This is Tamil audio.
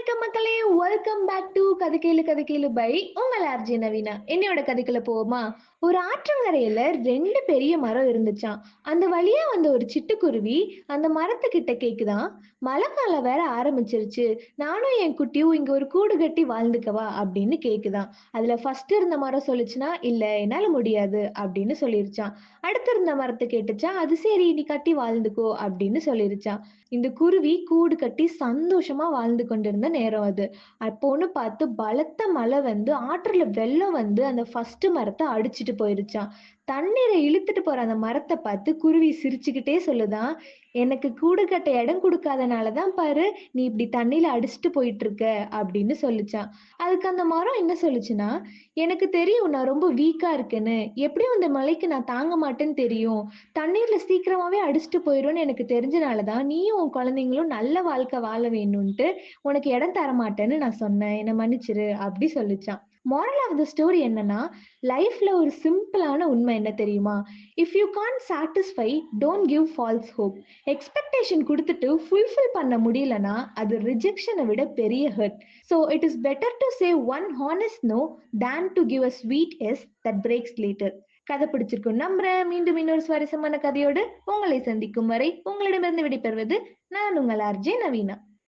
வணக்கம் மக்களே, வெல்கம் பேக் டு கதை கேளு கதை கேளு பை உங்கள் ஆர்ஜே நவீனா. என்னையோட கதைக்குள்ள போவோமா? ஒரு ஆற்றங்கரையில ரெண்டு பெரிய மரம் இருந்துச்சாம். அந்த வழியா வந்த ஒரு சிட்டுக்குருவி அந்த மரத்துக்கிட்ட கேக்குதான், மழை காலம் வேற ஆரம்பிச்சிருச்சு, நானும் என் குட்டியும் இங்க ஒரு கூடு கட்டி வாழ்ந்துக்கவா அப்படின்னு கேக்குதான். அதுல ஃபர்ஸ்ட் இருந்த மரம் சொல்லுச்சுன்னா, இல்ல என்னால முடியாது அப்படின்னு சொல்லிருச்சான். அடுத்து இருந்த மரத்தை கேட்டுச்சா, அது சரி நீ கட்டி வாழ்ந்துக்கோ அப்படின்னு சொல்லிருச்சான். இந்த குருவி கூடு கட்டி சந்தோஷமா வாழ்ந்து கொண்டிருந்த நேரம் அது. அப்போன்னு பார்த்து பலத்த மழை வந்து ஆற்றுல வெள்ளம் வந்து அந்த ஃபர்ஸ்ட் மரத்த அடிச்சுட்டு போயிருச்சாம். தண்ணீரை இழுத்துட்டு போற அந்த மரத்த பார்த்து குருவி சிரிச்சுக்கிட்டே சொல்லுதாம், எனக்கு கூடு கட்ட இடம் குடுக்காதனால தான் பாரு நீ இப்படி தண்ணீல அடிச்சுட்டு போயிட்டு இருக்க அப்படின்னு சொல்லுச்சாம். அதுக்கு அந்த மரம் என்ன சொல்லுச்சுன்னா, எனக்கு தெரியும் நான் ரொம்ப வீக்கா இருக்கேன்னு, எப்படியும் இந்த மழைக்கு நான் தாங்க மாட்டேன்னு தெரியும், தண்ணீர்ல சீக்கிரமாவே அடிச்சுட்டு போயிரும்னு எனக்கு தெரிஞ்சனால தான் நீயும் உன் குழந்தைங்களும் நல்ல வாழ்க்கை வாழ வேணும்ன்ட்டு உனக்கு இடம் தர மாட்டேன்னு நான் சொன்னேன், என்னை மன்னிச்சிரு அப்படி சொல்லிச்சான். moral ஆஃப் த ஸ்டோரி என்னன்னா, லைஃப்ல ஒரு சிம்பிளான உண்மை என்ன தெரியுமா? If you can't satisfy, don't give false hope. Expectation கொடுத்துட்டு ஃபுல்ஃபில் பண்ண முடியலனா அது ரிஜெக்ஷனை விட பெரிய hurt. So it is better to say one honest no than to give a sweet yes that breaks later. கதை பிடிச்சிருக்கும் நம்புறேன். மீண்டும் இன்னொரு சுவாரஸ்யமான கதையோடு உங்களை சந்திக்கும் வரை உங்களிடமிருந்து விடைபெறுவது நான் உங்கள் ஆர்ஜே நவீனா.